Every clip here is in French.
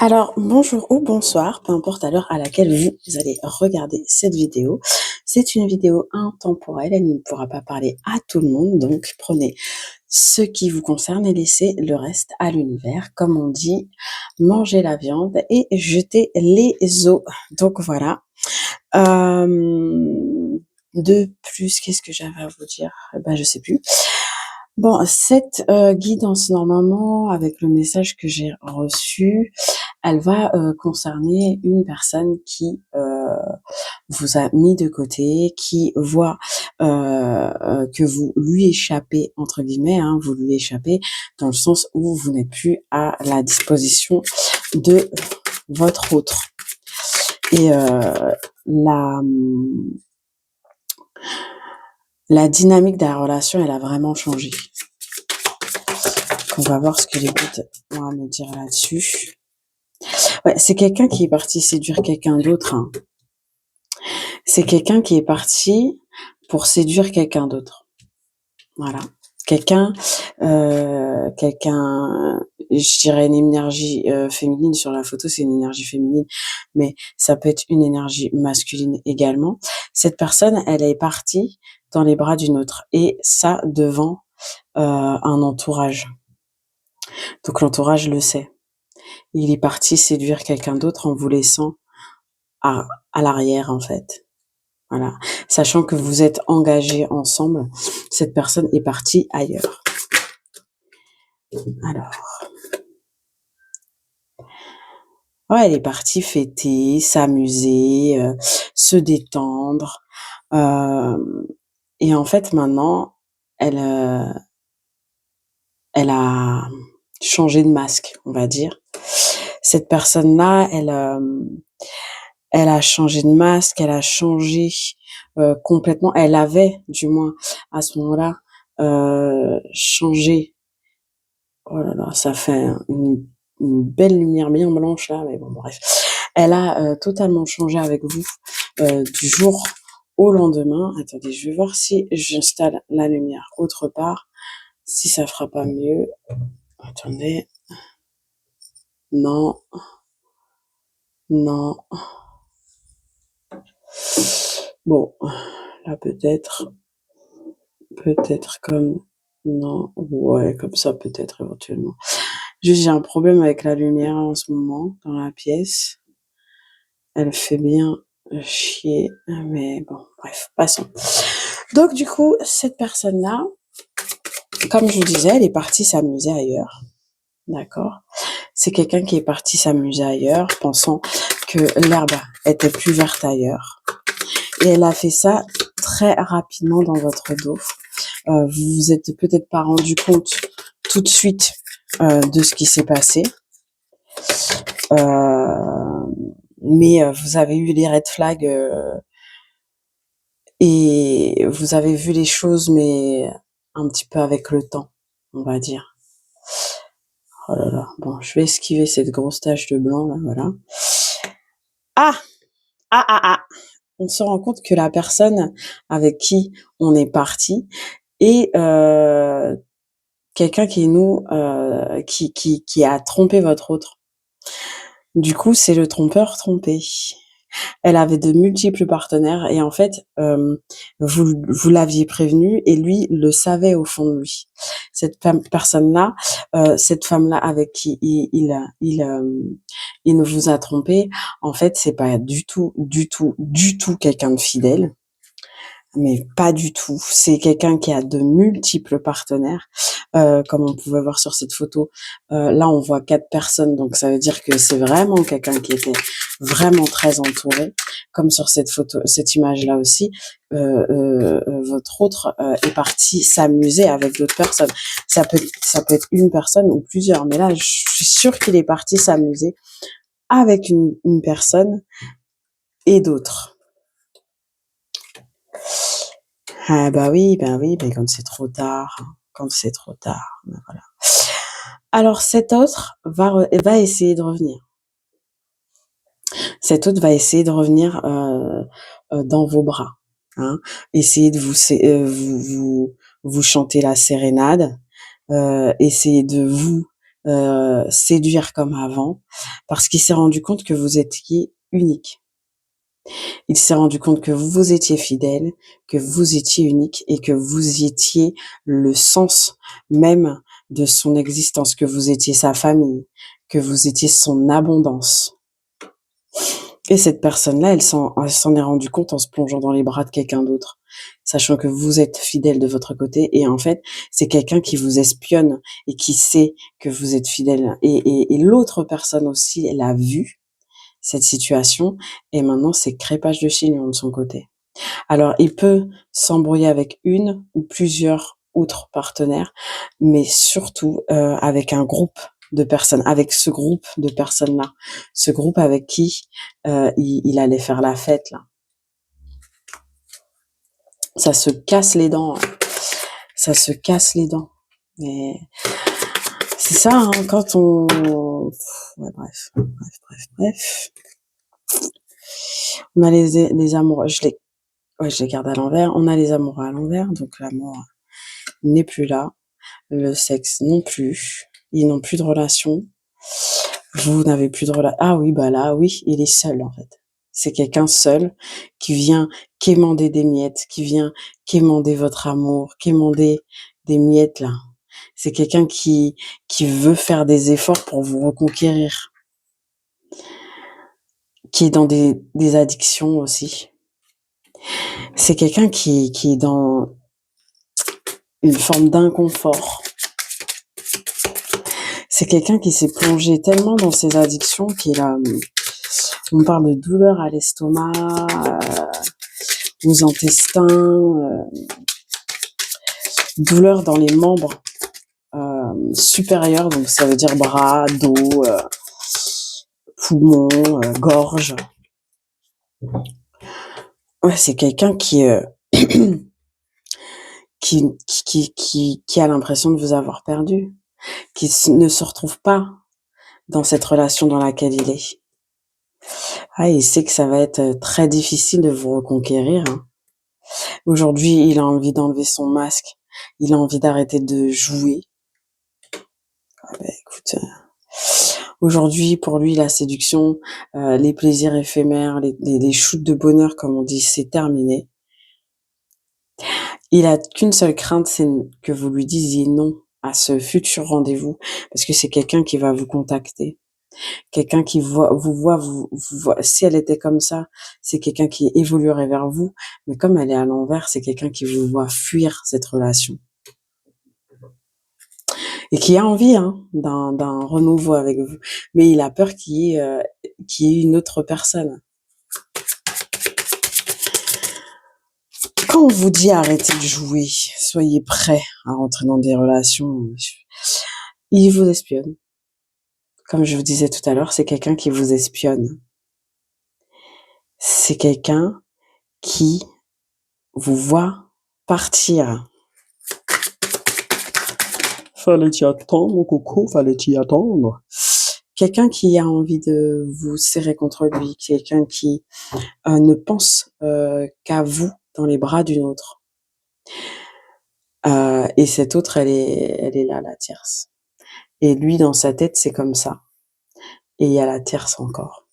Alors, bonjour ou bonsoir, peu importe à l'heure à laquelle vous allez regarder cette vidéo. C'est une vidéo intemporelle, elle ne pourra pas parler à tout le monde, donc prenez ce qui vous concerne et laissez le reste à l'univers. Comme on dit, mangez la viande et jetez les os. Donc voilà. De plus, qu'est-ce que j'avais à vous dire? Ben, je sais plus. Bon, cette guidance, normalement, avec le message que j'ai reçu, elle va concerner une personne qui vous a mis de côté, qui voit que vous lui échappez, entre guillemets, hein, vous lui échappez dans le sens où vous n'êtes plus à la disposition de votre autre. Et la, la dynamique de la relation, elle a vraiment changé. On va voir ce que les guides ont à me dire là-dessus. Ouais, c'est quelqu'un qui est parti séduire quelqu'un d'autre, hein. C'est quelqu'un qui est parti pour séduire quelqu'un d'autre. Voilà. Quelqu'un, je dirais une énergie féminine sur la photo, c'est une énergie féminine, mais ça peut être une énergie masculine également. Cette personne, elle est partie dans les bras d'une autre, et ça devant un entourage. Donc l'entourage le sait. Il est parti séduire quelqu'un d'autre en vous laissant à l'arrière, en fait. Voilà. Sachant que vous êtes engagés ensemble, cette personne est partie ailleurs. Alors, ouais, elle est partie fêter, s'amuser, se détendre. Et en fait, maintenant, elle, elle a changé de masque, on va dire. Cette personne-là, elle a changé de masque, elle a changé complètement. Elle avait, du moins, à ce moment-là, changé. Oh là là, ça fait une belle lumière bien blanche là, mais bon, bref. Elle a totalement changé avec vous du jour au lendemain. Attendez, je vais voir si j'installe la lumière autre part, si ça fera pas mieux. Attendez. Non. Non. Bon, là peut-être comme... Non, ouais, comme ça peut-être éventuellement. Juste, j'ai un problème avec la lumière en ce moment dans la pièce. Elle fait bien chier, mais bon, bref, passons. Donc du coup, cette personne-là, comme je vous disais, elle est partie s'amuser ailleurs, d'accord? C'est quelqu'un qui est parti s'amuser ailleurs, pensant que l'herbe était plus verte ailleurs. Et elle a fait ça très rapidement dans votre dos. Vous vous êtes peut-être pas rendu compte tout de suite de ce qui s'est passé. Mais vous avez eu les red flags et vous avez vu les choses, mais un petit peu avec le temps, on va dire. Oh là là, bon, je vais esquiver cette grosse tache de blanc, là, voilà. Ah! Ah, ah, ah! On se rend compte que la personne avec qui on est parti est quelqu'un qui nous, qui a trompé votre autre. Du coup, c'est le trompeur trompé. Elle avait de multiples partenaires et en fait, vous l'aviez prévenu et lui le savait au fond de lui. Cette personne-là, cette femme-là avec qui il ne vous a trompé, en fait, c'est pas du tout, du tout, du tout quelqu'un de fidèle. Mais pas du tout. C'est quelqu'un qui a de multiples partenaires, comme on pouvait voir sur cette photo. Là, on voit 4 personnes, donc ça veut dire que c'est vraiment quelqu'un qui était vraiment très entouré. Comme sur cette photo, cette image-là aussi, votre autre est parti s'amuser avec d'autres personnes. Ça peut être une personne ou plusieurs, mais là, je suis sûre qu'il est parti s'amuser avec une personne et d'autres. Ah bah oui, mais quand c'est trop tard, quand c'est trop tard, ben voilà. Alors cet autre va essayer de revenir. Cet autre va essayer de revenir dans vos bras, hein. Essayer de vous chanter la sérénade, essayer de vous séduire comme avant, parce qu'il s'est rendu compte que vous étiez unique. Il s'est rendu compte que vous étiez fidèle, que vous étiez unique et que vous étiez le sens même de son existence, que vous étiez sa famille, que vous étiez son abondance. Et cette personne-là, elle s'en est rendue compte en se plongeant dans les bras de quelqu'un d'autre, sachant que vous êtes fidèle de votre côté. Et en fait, c'est quelqu'un qui vous espionne et qui sait que vous êtes fidèle. Et l'autre personne aussi, elle a vu cette situation et maintenant c'est crépage de chignon de son côté. Alors, il peut s'embrouiller avec une ou plusieurs autres partenaires, mais surtout avec un groupe de personnes, avec ce groupe de personnes-là, ce groupe avec qui il allait faire la fête là. Ça se casse les dents, hein. Ça se casse les dents. Mais c'est ça, hein, quand on... Ouais, bref. On a les amoureux, je les garde à l'envers. On a les amoureux à l'envers, donc l'amour n'est plus là. Le sexe non plus. Ils n'ont plus de relation. Vous n'avez plus de relation. Ah oui, bah là, oui, il est seul en fait. C'est quelqu'un seul qui vient quémander des miettes, qui vient quémander votre amour, quémander des miettes là. C'est quelqu'un qui veut faire des efforts pour vous reconquérir, qui est dans des addictions aussi. C'est quelqu'un qui est dans une forme d'inconfort. C'est quelqu'un qui s'est plongé tellement dans ses addictions qu'il a... On parle de douleur à l'estomac, aux intestins, douleur dans les membres supérieurs, donc ça veut dire bras, dos, poumons, gorge. Ouais, c'est quelqu'un qui qui a l'impression de vous avoir perdu, qui ne se retrouve pas dans cette relation dans laquelle il est. Ah, il sait que ça va être très difficile de vous reconquérir, hein. Aujourd'hui, il a envie d'enlever son masque. Il a envie d'arrêter de jouer. Ah bah, écoute, aujourd'hui, pour lui, la séduction, les plaisirs éphémères, les shoots de bonheur, comme on dit, c'est terminé. Il a qu'une seule crainte, c'est que vous lui disiez non à ce futur rendez-vous, parce que c'est quelqu'un qui va vous contacter. Quelqu'un qui vous voit. Si elle était comme ça, c'est quelqu'un qui évoluerait vers vous. Mais comme elle est à l'envers, c'est quelqu'un qui vous voit fuir cette relation. Et qui a envie, hein, d'un renouveau avec vous. Mais il a peur qu'il y ait une autre personne. Quand on vous dit arrêtez de jouer, soyez prêts à rentrer dans des relations, il vous espionne. Comme je vous disais tout à l'heure, c'est quelqu'un qui vous espionne. C'est quelqu'un qui vous voit partir. Fallait t'y attendre, mon coco, fallait t'y attendre. Quelqu'un qui a envie de vous serrer contre lui, quelqu'un qui ne pense qu'à vous dans les bras d'une autre. Et cette autre, elle est là, la tierce. Et lui, dans sa tête, c'est comme ça. Et il y a la tierce encore.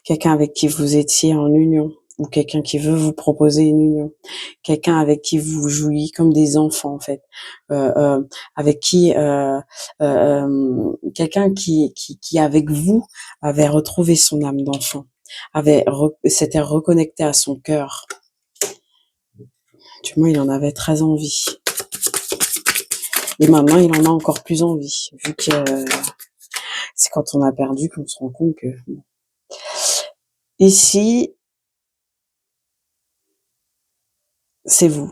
Quelqu'un avec qui vous étiez en union, ou quelqu'un qui veut vous proposer une union, quelqu'un avec qui vous jouiez comme des enfants en fait, avec qui quelqu'un qui avec vous avait retrouvé son âme d'enfant, s'était reconnecté à son cœur. Du moins, il en avait très envie. Et maintenant, il en a encore plus envie, vu que c'est quand on a perdu qu'on se rend compte que... Ici, c'est vous.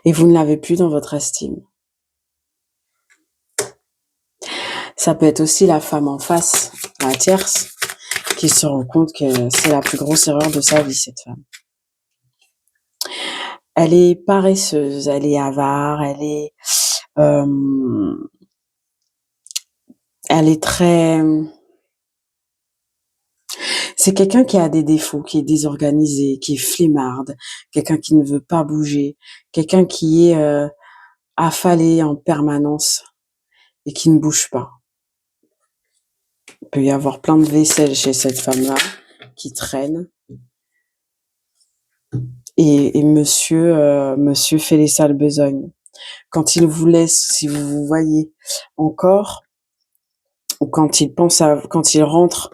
Et vous ne l'avez plus dans votre estime. Ça peut être aussi la femme en face, la tierce, qui se rend compte que c'est la plus grosse erreur de sa vie, cette femme. Elle est paresseuse, elle est avare, elle est très... C'est quelqu'un qui a des défauts, qui est désorganisé, qui est flemmarde, quelqu'un qui ne veut pas bouger, quelqu'un qui est affalé en permanence et qui ne bouge pas. Il peut y avoir plein de vaisselle chez cette femme-là qui traîne. Et monsieur fait les sales besognes. Quand il vous laisse, si vous vous voyez encore, ou quand il rentre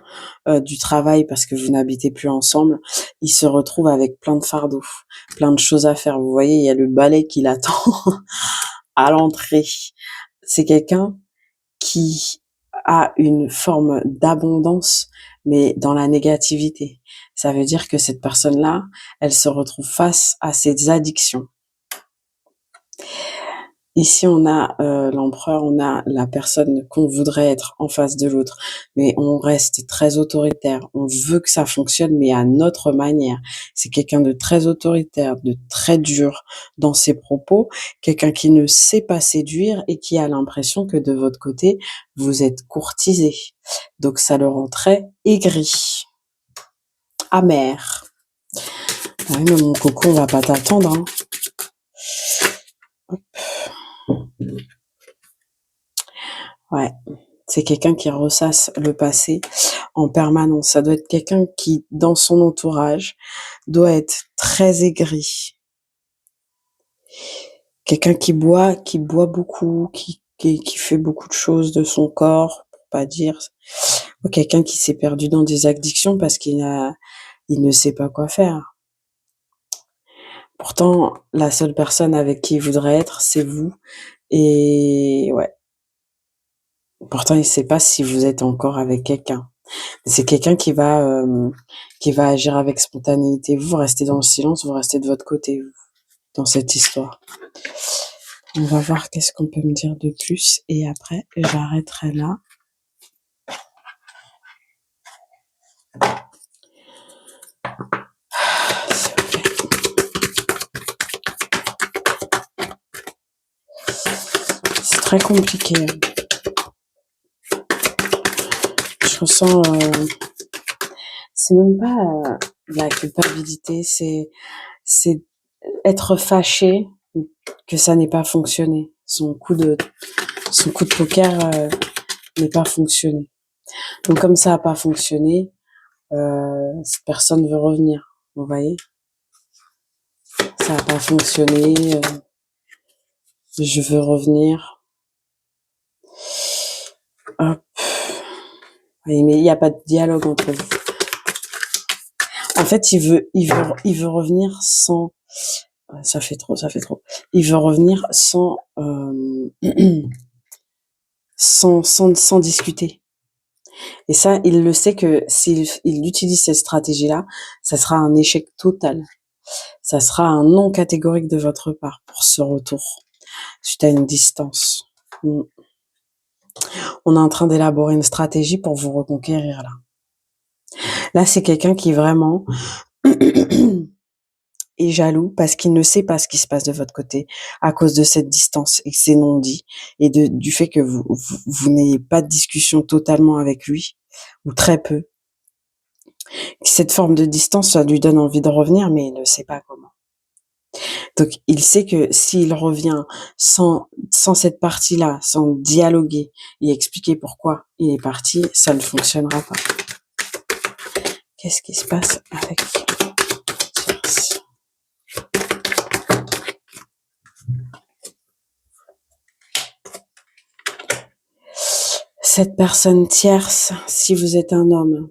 du travail parce que vous n'habitez plus ensemble, il se retrouve avec plein de fardeaux, plein de choses à faire. Vous voyez, il y a le balai qui l'attend à l'entrée. C'est quelqu'un qui a une forme d'abondance, mais dans la négativité. Ça veut dire que cette personne-là, elle se retrouve face à ses addictions. Ici, on a l'empereur, on a la personne qu'on voudrait être en face de l'autre, mais on reste très autoritaire. On veut que ça fonctionne, mais à notre manière. C'est quelqu'un de très autoritaire, de très dur dans ses propos, quelqu'un qui ne sait pas séduire et qui a l'impression que de votre côté, vous êtes courtisé. Donc ça le rend très aigri, amer. Ah oui, mais mon coco, on va pas t'attendre, hein. Ouais, c'est quelqu'un qui ressasse le passé en permanence. Ça doit être quelqu'un qui, dans son entourage, doit être très aigri. Quelqu'un qui boit beaucoup, qui fait beaucoup de choses de son corps, pour pas dire. Ou quelqu'un qui s'est perdu dans des addictions parce il ne sait pas quoi faire. Pourtant, la seule personne avec qui il voudrait être, c'est vous. Et ouais. Pourtant, il sait pas si vous êtes encore avec quelqu'un. C'est quelqu'un qui va agir avec spontanéité. Vous restez dans le silence, vous restez de votre côté, vous, dans cette histoire. On va voir qu'est-ce qu'on peut me dire de plus et après, j'arrêterai là. C'est très compliqué. Je ressens... c'est même pas la culpabilité, c'est être fâché que ça n'ait pas fonctionné. Son coup de poker n'est pas fonctionné. Donc comme ça n'a pas fonctionné, cette personne veut revenir. Vous voyez, ça n'a pas fonctionné. Je veux revenir. Hop. Oui, mais il n'y a pas de dialogue entre vous. En fait, il veut revenir sans. Ça fait trop. Il veut revenir sans sans discuter. Et ça, il le sait que s'il utilise cette stratégie-là, ça sera un échec total. Ça sera un non catégorique de votre part pour ce retour, suite à une distance. On est en train d'élaborer une stratégie pour vous reconquérir là. Là, c'est quelqu'un qui vraiment est jaloux parce qu'il ne sait pas ce qui se passe de votre côté à cause de cette distance et que c'est non dit et du fait que vous n'ayez pas de discussion totalement avec lui ou très peu. Cette forme de distance, ça lui donne envie de revenir, mais il ne sait pas comment. Donc, il sait que s'il revient sans cette partie-là, sans dialoguer et expliquer pourquoi il est parti, ça ne fonctionnera pas. Qu'est-ce qui se passe avec Tierce? Cette personne tierce, si vous êtes un homme,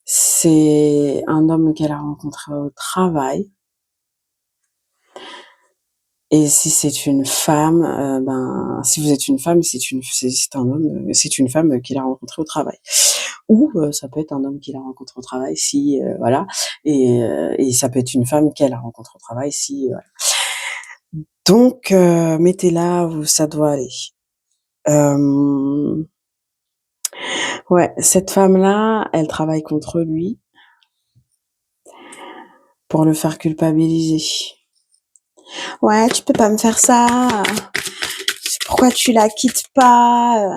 c'est un homme qu'elle a rencontré au travail. Et si c'est une femme, si vous êtes une femme, c'est un homme, c'est une femme qu'il a rencontrée au travail. Ou ça peut être un homme qu'il a rencontré au travail, si voilà, et ça peut être une femme qu'elle a rencontrée au travail, si voilà. Donc mettez-la où ça doit aller. Ouais, cette femme-là, elle travaille contre lui pour le faire culpabiliser. Ouais, tu peux pas me faire ça. Pourquoi tu la quittes pas?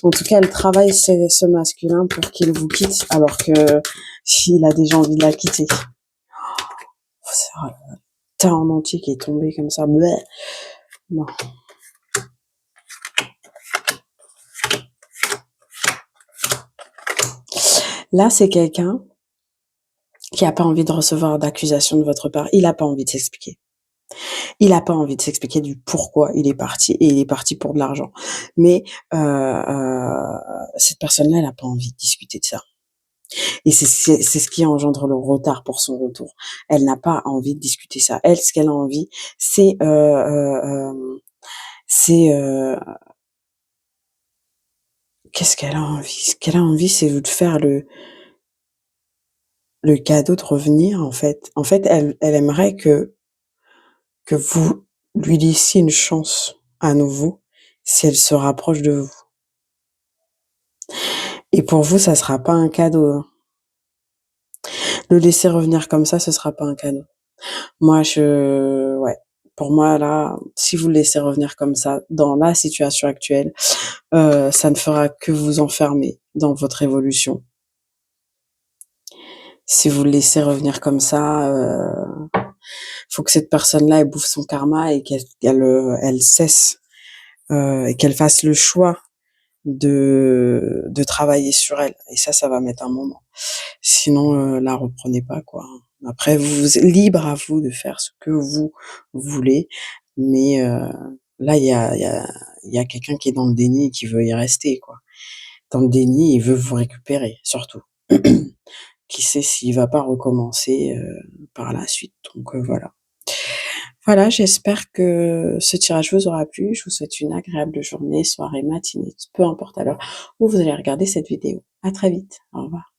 En tout cas, elle travaille ce masculin pour qu'il vous quitte, alors que s'il a déjà envie de la quitter. C'est un tas en entier qui est tombé comme ça. Bleh. Non. Là, c'est quelqu'un qui a pas envie de recevoir d'accusations de votre part. Il a pas envie de s'expliquer. Il a pas envie de s'expliquer du pourquoi il est parti, et il est parti pour de l'argent. Mais cette personne-là, elle a pas envie de discuter de ça. Et c'est ce qui engendre le retard pour son retour. Elle n'a pas envie de discuter ça. Elle, ce qu'elle a envie, c'est c'est qu'est-ce qu'elle a envie? Ce qu'elle a envie, c'est de faire le cadeau de revenir, en fait. En fait, elle aimerait que vous lui laissiez une chance à nouveau si elle se rapproche de vous. Et pour vous, ça sera pas un cadeau, hein. Le laisser revenir comme ça, ce sera pas un cadeau. Moi, ouais. Pour moi, là, si vous le laissez revenir comme ça, dans la situation actuelle, ça ne fera que vous enfermer dans votre évolution. Si vous le laissez revenir comme ça, faut que cette personne-là, elle bouffe son karma et elle cesse, et qu'elle fasse le choix de travailler sur elle. Et ça va mettre un moment. Sinon, la reprenez pas, quoi. Après, libre à vous de faire ce que vous voulez, mais là, il y a quelqu'un qui est dans le déni et qui veut y rester, quoi. Dans le déni, il veut vous récupérer, surtout. Qui sait s'il va pas recommencer par la suite. Donc voilà. Voilà, j'espère que ce tirage vous aura plu. Je vous souhaite une agréable journée, soirée, matinée, peu importe à l'heure où vous allez regarder cette vidéo. À très vite. Au revoir.